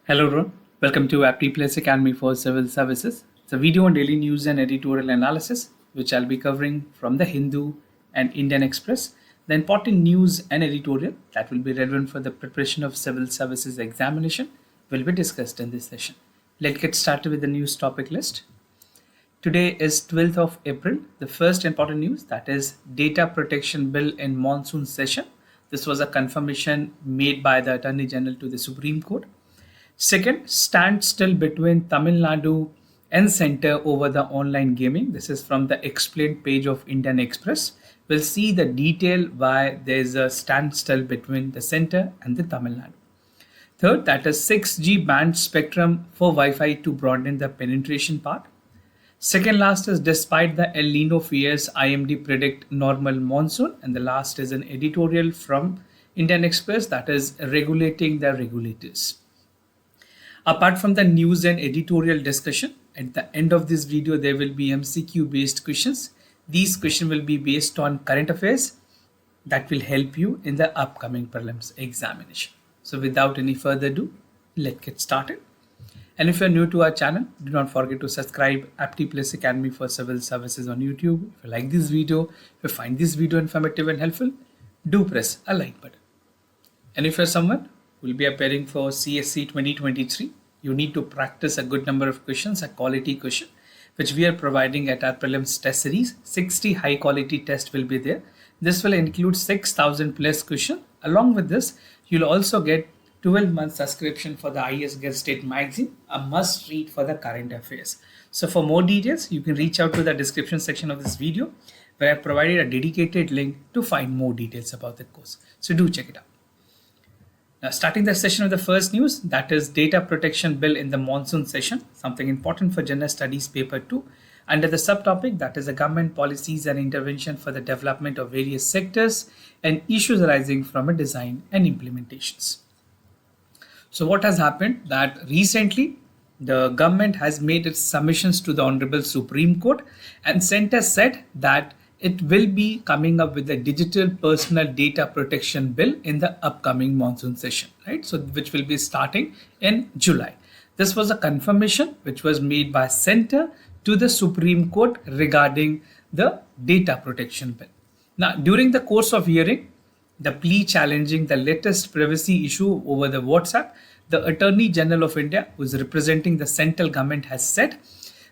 Hello everyone, welcome to Apti Plus Academy for Civil Services. It's a video on daily news and editorial analysis, which I'll be covering from the Hindu and Indian Express. The important news and editorial that will be relevant for the preparation of civil services examination will be discussed in this session. Let's get started with the news topic list. Today is 12th of April. The first important news, that is Data Protection Bill in Monsoon session. This was a confirmation made by the Attorney General to the Supreme Court. Second, standstill between Tamil Nadu and Centre over the online gaming. This is from the explained page of Indian Express. We'll see the detail why there's a standstill between the Centre and the Tamil Nadu. Third, that is 6G band spectrum for Wi-Fi to broaden the penetration part. Second last is despite the El Nino fears, IMD predict normal monsoon. And the last is an editorial from Indian Express, that is regulating the regulators. Apart from the news and editorial discussion, at the end of this video, there will be MCQ based questions. These questions will be based on current affairs that will help you in the upcoming prelims examination. So without any further ado, let's get started. And if you're new to our channel, do not forget to subscribe Apti Plus Academy for Civil Services on YouTube. If you like this video, if you find this video informative and helpful, do press a like button. And if you're someone will be appearing for CSC 2023. You need to practice a good number of questions, a quality question, which we are providing at our prelims test series. 60 high quality tests will be there. This will include 6,000 plus questions. Along with this, you'll also get 12 months subscription for the IS Guest State magazine, a must read for the current affairs. So for more details, you can reach out to the description section of this video, where I provided a dedicated link to find more details about the course. So do check it out. Now, starting the session with the first news, that is Data Protection Bill in the Monsoon session, something important for General Studies Paper 2, under the subtopic, that is the government policies and intervention for the development of various sectors and issues arising from a design and implementations. So what has happened that recently the government has made its submissions to the Honorable Supreme Court, and Centre said that it will be coming up with a digital personal data protection bill in the upcoming monsoon session, right? So which will be starting in July. This was a confirmation which was made by Centre to the Supreme Court regarding the data protection bill. Now, during the course of hearing, the plea challenging the latest privacy issue over the WhatsApp, the Attorney General of India, who is representing the central government, has said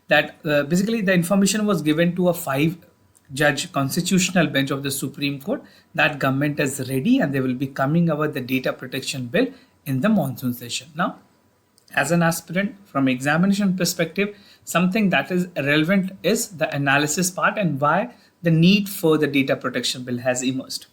that basically the information was given to a 5-judge constitutional bench of the Supreme Court that government is ready and they will be coming over the data protection bill in the monsoon session. Now, as an aspirant from examination perspective, something that is relevant is the analysis part and why the need for the data protection bill has emerged.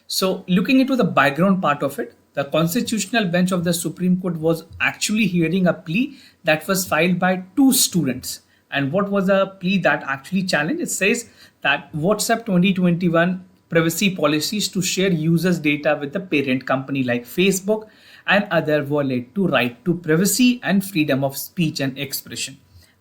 So looking into the background part of it, the constitutional bench of the Supreme Court was actually hearing a plea that was filed by 2 students. And what was a plea that actually challenged? It says that WhatsApp 2021 privacy policies to share users' data with the parent company like Facebook and other violate to right to privacy and freedom of speech and expression.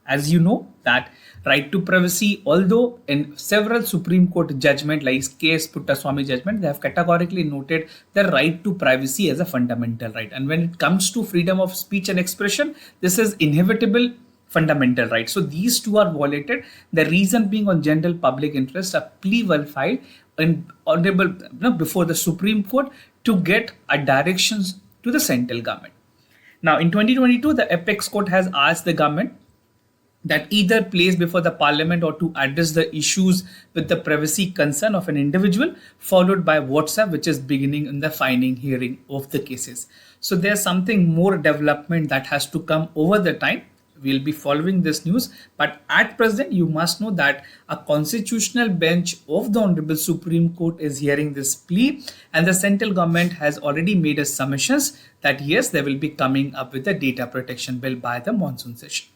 As you know that right to privacy, although in several Supreme Court judgment like K.S. Puttaswamy judgment, they have categorically noted the right to privacy as a fundamental right. And when it comes to freedom of speech and expression, this is inevitable fundamental right. So these two are violated. The reason being on general public interest, a plea was filed before the Supreme Court to get a directions to the central government. Now in 2022, the apex court has asked the government that either place before the parliament or to address the issues with the privacy concern of an individual, followed by WhatsApp, which is beginning in the finding hearing of the cases. So there's something more development that has to come over the time. We'll be following this news, but at present you must know that a constitutional bench of the Honorable Supreme Court is hearing this plea, and the central government has already made a submissions that yes, they will be coming up with a data protection bill by the monsoon session.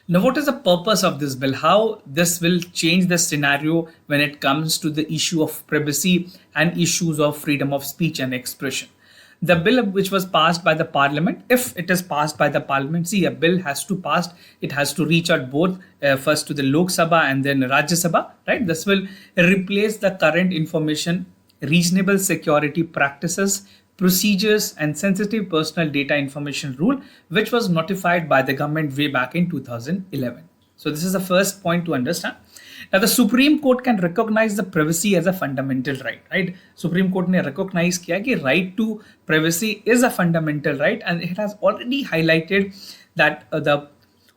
Now, what is the purpose of this bill? How this will change the scenario when it comes to the issue of privacy and issues of freedom of speech and expression? The bill which was passed by the parliament, if it is passed by the parliament, see, a bill has to pass, it has to reach out both first to the Lok Sabha and then Rajya Sabha, right? This will replace the current information reasonable security practices procedures and sensitive personal data information rule, which was notified by the government way back in 2011. So this is the first point to understand. Now, the Supreme Court can recognize the privacy as a fundamental right, right? Supreme Court ने recognize किया कि right to privacy is a fundamental right, and it has already highlighted that the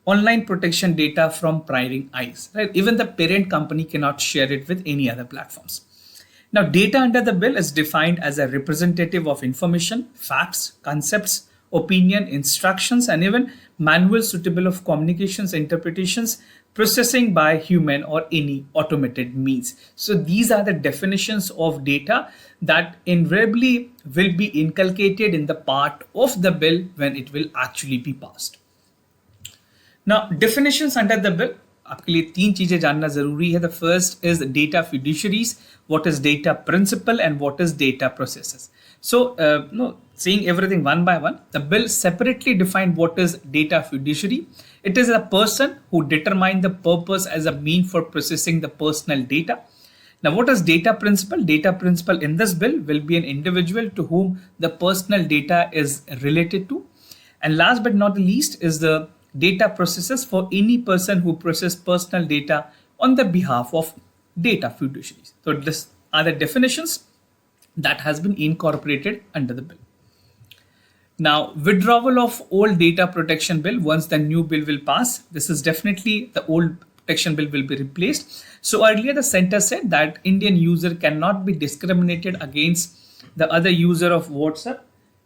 online protection data from prying eyes, right? Even the parent company cannot share it with any other platforms. Now, data under the bill is defined as a representative of information, facts, concepts, opinion, instructions, and even manuals suitable of communications, interpretations, processing by human or any automated means. So these are the definitions of data that invariably will be inculcated in the part of the bill when it will actually be passed. Now, definitions under the bill, आपके लिए तीन चीजें जानना जरूरी है. The first is data fiduciaries, what is data principal, and what is data processes. So, saying everything one by one, the bill separately defined what is data fiduciary. It is a person who determines the purpose as a mean for processing the personal data. Now, what is data principal? Data principal in this bill will be an individual to whom the personal data is related to. And last but not the least is the data processes for any person who processes personal data on the behalf of data fiduciaries. So these are the definitions that has been incorporated under the bill. Now, withdrawal of old data protection bill once the new bill will pass. This is definitely the old protection bill will be replaced. So earlier the center said that Indian user cannot be discriminated against the other user of WhatsApp,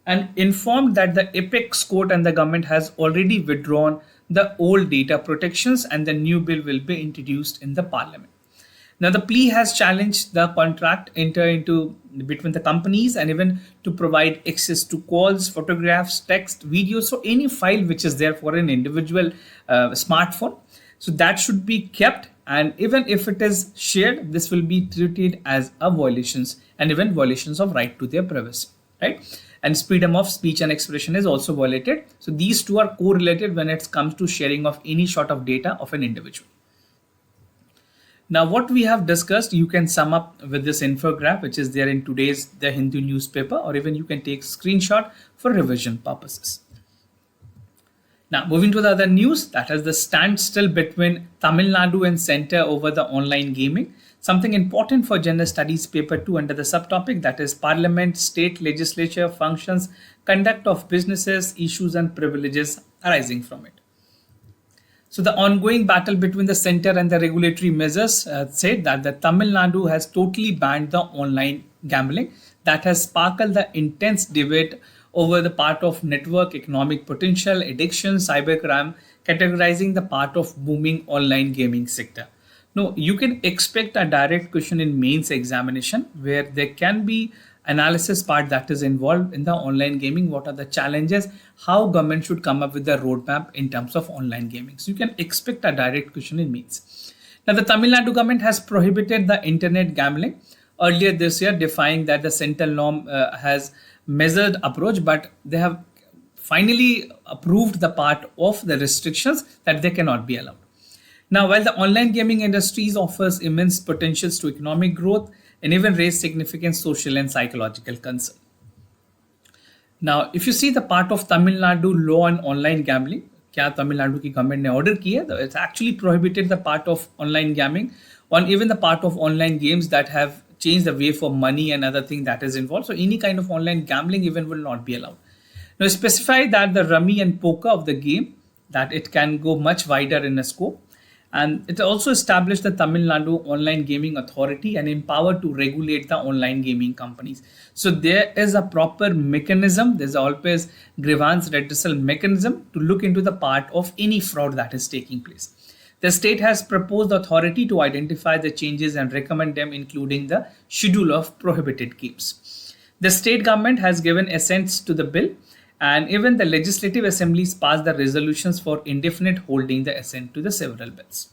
and informed that the apex court and the government has already withdrawn the old data protections and the new bill will be introduced in the parliament. Now, the plea has challenged the contract entered into between the companies and even to provide access to calls, photographs, text, videos, so any file which is there for an individual smartphone. So that should be kept, and even if it is shared, this will be treated as a violations and even violations of right to their privacy, right? And freedom of speech and expression is also violated. So these two are correlated when it comes to sharing of any sort of data of an individual. Now, what we have discussed, you can sum up with this infograph, which is there in today's The Hindu newspaper, or even you can take screenshot for revision purposes. Now, moving to the other news, that is the standstill between Tamil Nadu and Center over the online gaming. Something important for General Studies Paper 2 under the subtopic, that is Parliament, State Legislature functions, conduct of businesses, issues and privileges arising from it. So the ongoing battle between the center and the regulatory measures said that the Tamil Nadu has totally banned the online gambling. That has sparked the intense debate over the part of network economic potential, addiction, cybercrime, categorizing the part of booming online gaming sector. No, you can expect a direct question in mains examination where there can be analysis part that is involved in the online gaming. What are the challenges? How government should come up with the roadmap in terms of online gaming? So you can expect a direct question in mains. Now, the Tamil Nadu government has prohibited the internet gambling earlier this year, defying that the central norm has measured approach, but they have finally approved the part of the restrictions that they cannot be allowed. Now, while the online gaming industry offers immense potentials to economic growth and even raise significant social and psychological concern. Now, if you see the part of Tamil Nadu law on online gambling, क्या Tamil Nadu की government ने order किया, it's actually prohibited the part of online gambling on even the part of online games that have changed the way for money and other thing that is involved. So any kind of online gambling even will not be allowed. Now, specify that the rummy and poker of the game, that it can go much wider in a scope. And it also established the Tamil Nadu Online Gaming Authority and empowered to regulate the online gaming companies. So there is a proper mechanism. There's always grievance redressal mechanism to look into the part of any fraud that is taking place. The state has proposed the authority to identify the changes and recommend them, including the schedule of prohibited games. The state government has given assent to the bill, and even the legislative assemblies passed the resolutions for indefinite holding the assent to the several bills.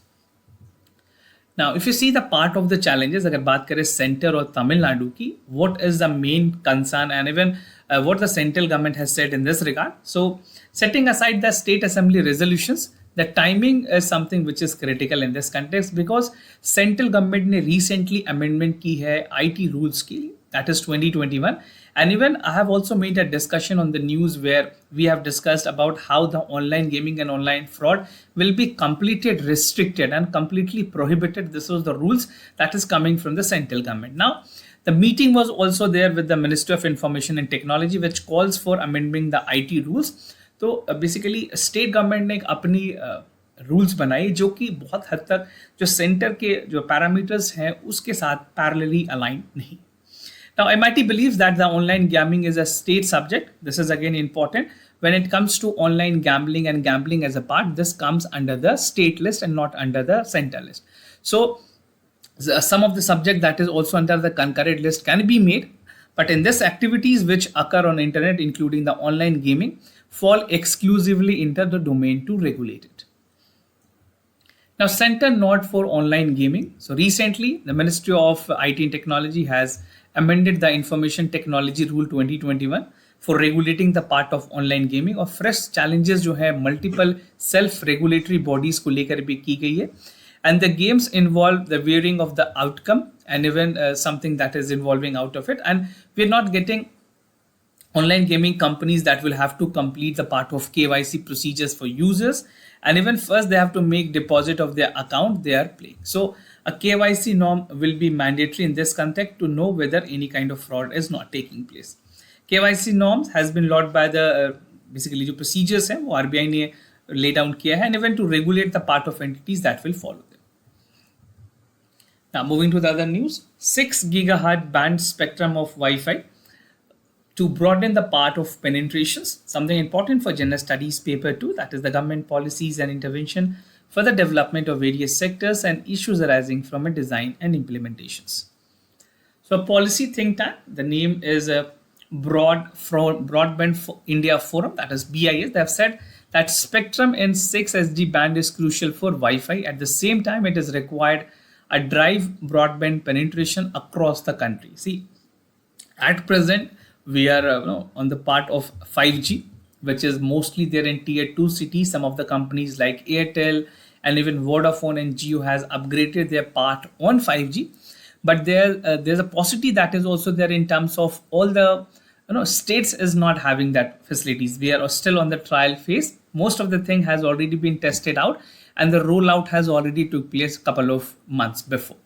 Now, if you see the part of the challenges, अगर बात करें center or Tamil Nadu की, what is the main concern and even what the central government has said in this regard. So, setting aside the state assembly resolutions, the timing is something which is critical in this context because central government ने recently amendment की है IT rules की, that is 2021. And even I have also made a discussion on the news where we have discussed about how the online gaming and online fraud will be completely restricted and completely prohibited. This was the rules that is coming from the central government. Now, the meeting was also there with the Ministry of Information and Technology, which calls for amending the IT rules. तो basically state government ने एक अपनी rules बनाई जो कि बहुत हद तक जो सेंटर के जो पैरामीटर्स हैं उसके साथ पैरेलली अलाइन नहीं. Now, MIT believes that the online gambling is a state subject. This is again important. When it comes to online gambling and gambling as a part, this comes under the state list and not under the center list. So, some of the subject that is also under the concurrent list can be made. But in this, activities which occur on internet, including the online gaming, fall exclusively into the domain to regulate it. Now, center node for online gaming. So recently, the Ministry of IT and Technology has amended the Information Technology Rule 2021 for regulating the part of online gaming. और fresh challenges जो है multiple self-regulatory bodies को लेकर भी की गई है. And the games involve the varying of the outcome and even something that is involving out of it. And we're not getting online gaming companies that will have to complete the part of KYC procedures for users. And even first they have to make deposit of their account they are playing. So a KYC norm will be mandatory in this context to know whether any kind of fraud is not taking place. KYC norms has been laid by the basically जो procedures हैं वो RBI ने lay down किया है and even to regulate the part of entities that will follow them. Now moving to the other news, 6 gigahertz band spectrum of Wi-Fi to broaden the part of penetrations, something important for General Studies paper 2, that is the government policies and intervention for the development of various sectors and issues arising from a design and implementations. So a policy think tank, the name is a Broadband India Forum, that is BIS. They have said that spectrum in 6SG band is crucial for Wi-Fi. At the same time, it is required a drive broadband penetration across the country. See, at present, we are on the part of 5G, which is mostly there in tier 2 cities. Some of the companies like Airtel and even Vodafone and Jio has upgraded their part on 5G. But there's a paucity that is also there in terms of all the states is not having that facilities. We are still on the trial phase. Most of the thing has already been tested out and the rollout has already took place a couple of months before.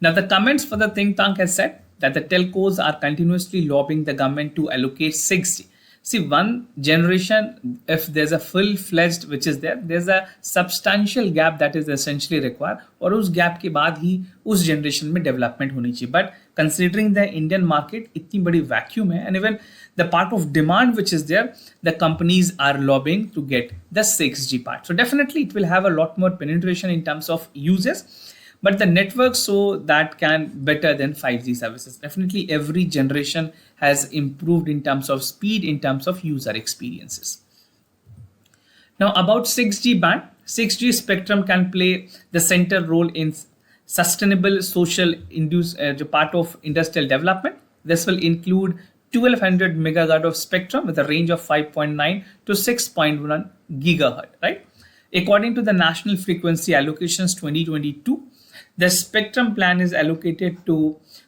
Now the comments for the think tank has said that the telcos are continuously lobbying the government to allocate 6G. See, one generation, if there's a full-fledged which is there, there's a substantial gap that is essentially required और उस gap के बाद ही उस generation में development होनी चाहिए. But considering the Indian market इतनी बड़ी vacuum है and even the part of demand which is there, the companies are lobbying to get the 6G part. So definitely it will have a lot more penetration in terms of users. But the network so that can better than 5G services. Definitely every generation has improved in terms of speed, in terms of user experiences. Now about 6G band, 6G spectrum can play the center role in sustainable social part of industrial development. This will include 1200 megahertz of spectrum with a range of 5.9 to 6.1 gigahertz, right? According to the National Frequency Allocations 2022, the spectrum plan is allocated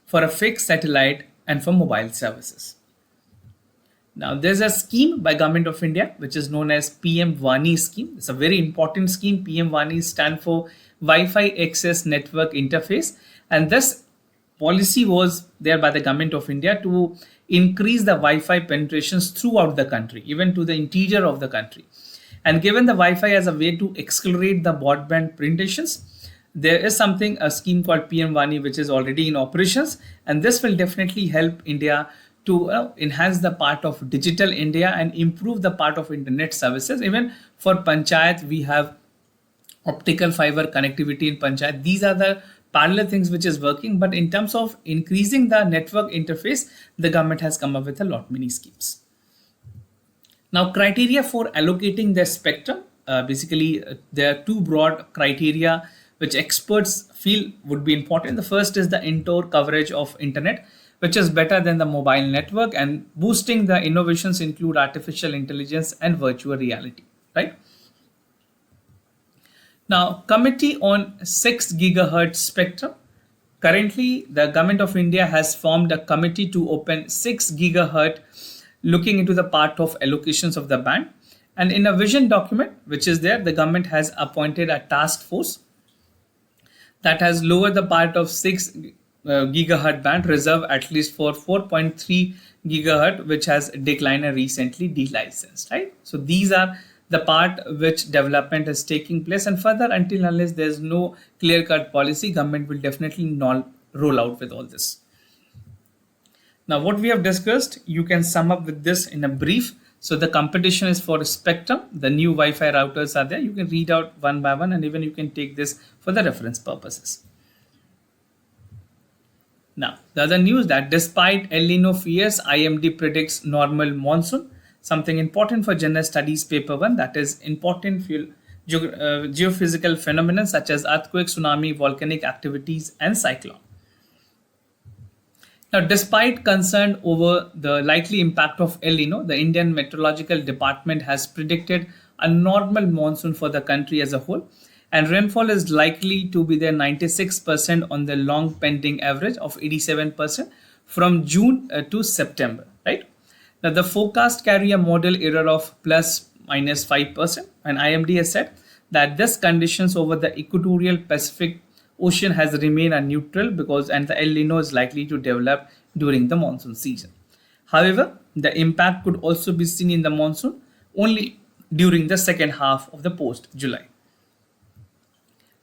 for a fixed satellite and for mobile services. Now there's a scheme by Government of India which is known as PM Vani scheme. It's a very important scheme. PM Vani stands for Wi-Fi Access Network Interface, and this policy was there by the Government of India to increase the Wi-Fi penetrations throughout the country, even to the interior of the country. And given the Wi-Fi as a way to accelerate the broadband penetrations, there is a scheme called PM Vani which is already in operations, and this will definitely help India to enhance the part of digital India and improve the part of internet services. Even for Panchayat, we have optical fiber connectivity in Panchayat. These are the parallel things which is working, but in terms of increasing the network interface, the government has come up with a lot many schemes. Now, criteria for allocating the spectrum, basically there are two broad criteria which experts feel would be important. The first is the indoor coverage of internet, which is better than the mobile network, and boosting the innovations include artificial intelligence and virtual reality, right? Now, Committee on 6 gigahertz spectrum Currently, the government of India has formed a committee to open 6 gigahertz, looking into the part of allocations of the band. And in a vision document, which is there, the government has appointed a task force that has lowered the part of 6 gigahertz band reserve at least for 4.3 gigahertz, which has declined and recently delicensed, right? So these are the part which development is taking place, and further, until unless there's no clear-cut policy, government will definitely not roll out with all this. Now, what we have discussed, you can sum up with this in a brief. So the competition is for spectrum. The new Wi-Fi routers are there. You can read out one by one, and even you can take this for the reference purposes. Now, the other news that despite El Nino fears, IMD predicts normal monsoon. Something important for general studies paper 1, that is important geophysical phenomena such as earthquake, tsunami, volcanic activities, and cyclone. Now, despite concern over the likely impact of El Nino, the Indian Meteorological Department has predicted a normal monsoon for the country as a whole, and rainfall is likely to be there 96% on the long pending average of 87% from June to September, right? Now, the forecast carry a model error of plus minus 5%, and IMD has said that this conditions over the equatorial Pacific Ocean has remained a neutral and the El Nino is likely to develop during the monsoon season. However, the impact could also be seen in the monsoon only during the second half of the post-July.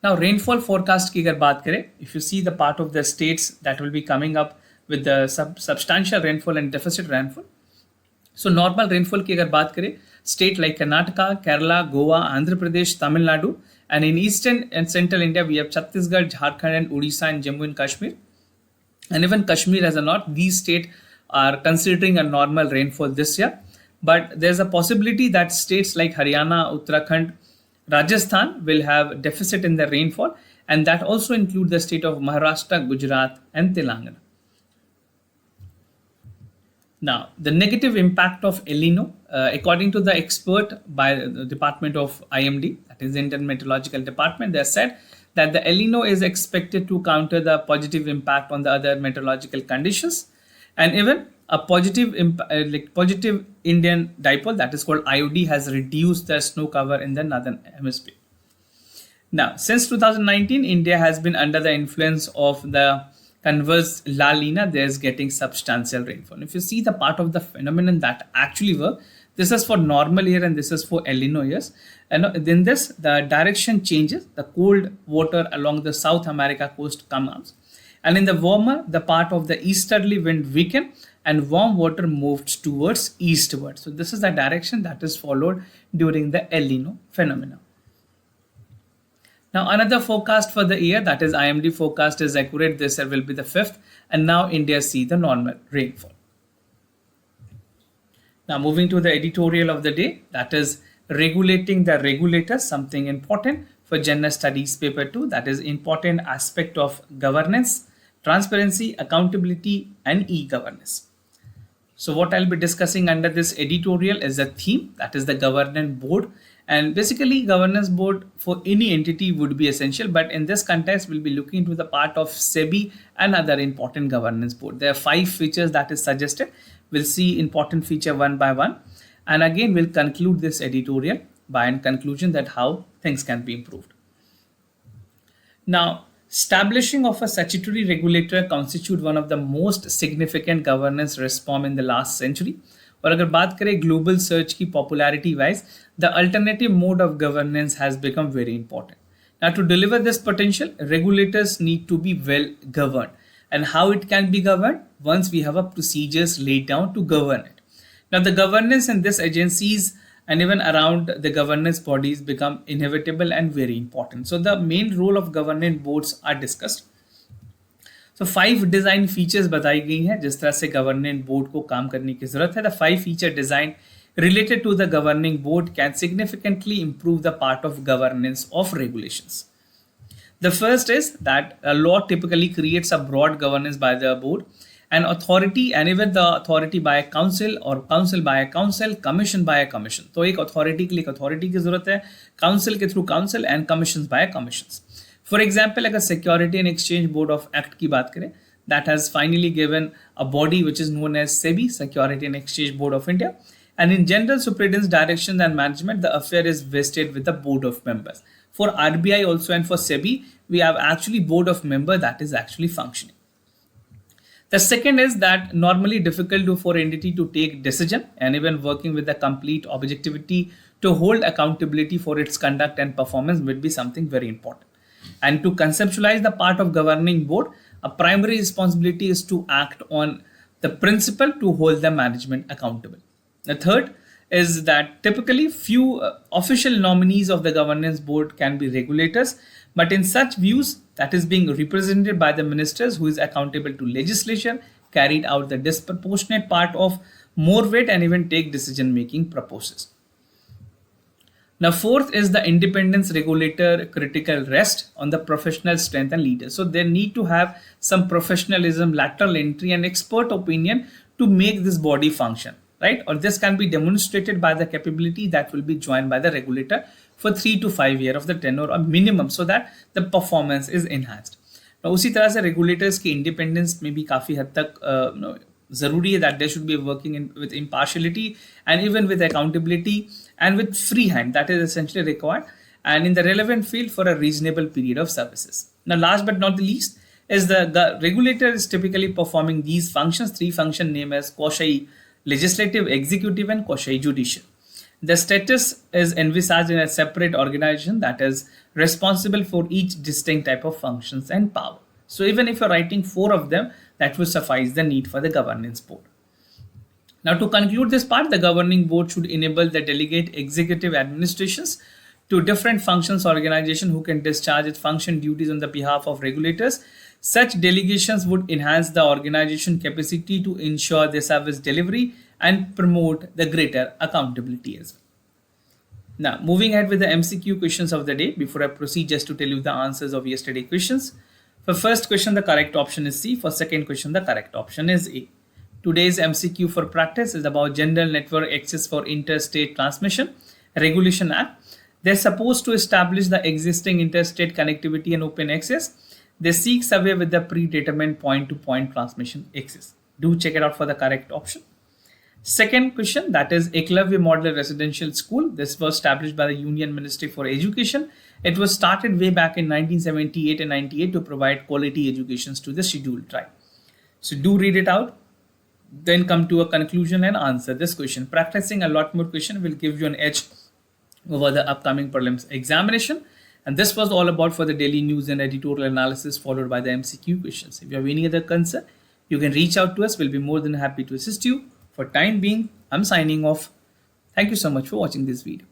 Now, rainfall forecast की अगर बात करें, if you see the part of the states that will be coming up with the substantial rainfall and deficit rainfall. So, normal rainfall की अगर बात करें, state like Karnataka, Kerala, Goa, Andhra Pradesh, Tamil Nadu, and in eastern and central India, we have Chhattisgarh, Jharkhand, and Odisha, and Jammu and Kashmir. And even Kashmir as a north, these states are considering a normal rainfall this year. But there's a possibility that states like Haryana, Uttarakhand, Rajasthan will have deficit in the rainfall, and that also include the state of Maharashtra, Gujarat, and Telangana. Now, the negative impact of El Nino, according to the expert by the Department of IMD, that is the Indian Meteorological Department, they said that the El Nino is expected to counter the positive impact on the other meteorological conditions, and even a positive Indian dipole, that is called IOD, has reduced the snow cover in the northern hemisphere. Now, since 2019, India has been under the influence of the converse La Nina. There's getting substantial rainfall. If you see the part of the phenomenon that actually work, this is for normal year and this is for El Nino years. And in this, the direction changes. The cold water along the South America coast comes, and in the warmer, the part of the easterly wind weakened and warm water moved towards eastward. So this is the direction that is followed during the El Nino phenomena. Now, another forecast for the year, that is IMD forecast, is accurate. This year will be the 5th, and now India see the normal rainfall. Now, moving to the editorial of the day, that is regulating the regulator, something important for general studies paper 2, that is important aspect of governance, transparency, accountability, and e-governance. So what I'll be discussing under this editorial is a theme, that is the governance board. And basically, governance board for any entity would be essential, but in this context, we'll be looking into the part of SEBI and other important governance board. There are 5 features that is suggested. We'll see important feature one by one. And again, we'll conclude this editorial by a conclusion that how things can be improved. Now, establishing of a statutory regulator constitute one of the most significant governance reform in the last century. और अगर बात करें global search की popularity wise, the alternative mode of governance has become very important. Now to deliver this potential, regulators need to be well governed. And how it can be governed? Once we have a procedures laid down to govern it. Now, the governance in these agencies and even around the governance bodies become inevitable and very important. So the main role of governance boards are discussed. So 5 design features बताई गई हैं जिस तरह से governing board को काम करने की जरूरत है. The 5 feature design related to the governing board can significantly improve the part of governance of regulations. The first is that a law typically creates a broad governance by the board, an authority, and even the authority by a council or council by a council, commission by a commission. तो एक authority के लिए एक authority की जरूरत है, council के through council and commissions by a commissions. For example, like a Security and Exchange Board of Act ki baat kare, that has finally given a body which is known as SEBI, Security and Exchange Board of India. And in general superintendence direction and management, the affair is vested with the board of members. For RBI also and for SEBI, we have actually board of member that is actually functioning. The second is that normally difficult for entity to take decision and even working with the complete objectivity to hold accountability for its conduct and performance would be something very important. And to conceptualize the part of governing board, a primary responsibility is to act on the principle to hold the management accountable. The third is that typically few official nominees of the governance board can be regulators, but in such views that is being represented by the ministers who is accountable to legislation, carried out the disproportionate part of more weight and even take decision making purposes. Now, fourth is the independence regulator critical rest on the professional strength and leaders. So they need to have some professionalism, lateral entry and expert opinion to make this body function, right? Or this can be demonstrated by the capability that will be joined by the regulator for 3 to 5 years of the tenure or minimum so that the performance is enhanced. Now, उसी तरह से regulators की independence में भी काफ़ी हद तक ज़रूरी है that they should be working with impartiality and even with accountability and with free hand, that is essentially required, and in the relevant field for a reasonable period of services. Now, last but not the least is the regulator is typically performing these functions, three functions named as quasi legislative, executive and quasi judicial. The status is envisaged in a separate organization that is responsible for each distinct type of functions and power. So even if you're writing 4 of them, that will suffice the need for the governance board. Now, to conclude this part, the governing board should enable the delegate executive administrations to different functions organization who can discharge its function duties on the behalf of regulators. Such delegations would enhance the organization capacity to ensure the service delivery and promote the greater accountability as well. Now, moving ahead with the MCQ questions of the day, before I proceed, just to tell you the answers of yesterday's questions. For first question, the correct option is C. For second question, the correct option is A. Today's MCQ for practice is about General Network Access for Interstate Transmission Regulation Act. They're supposed to establish the existing interstate connectivity and open access. They seek survey with the predetermined point-to-point transmission access. Do check it out for the correct option. Second question, that is Eklavya Model Residential School. This was established by the Union Ministry for Education. It was started way back in 1978 and 98 to provide quality educations to the scheduled tribe. So do read it out, then come to a conclusion and answer this question. Practicing a lot more question will give you an edge over the upcoming prelims examination. And this was all about for the daily news and editorial analysis followed by the MCQ questions. If you have any other concern, you can reach out to us. We'll be more than happy to assist you. For time being, I'm signing off. Thank you so much for watching this video.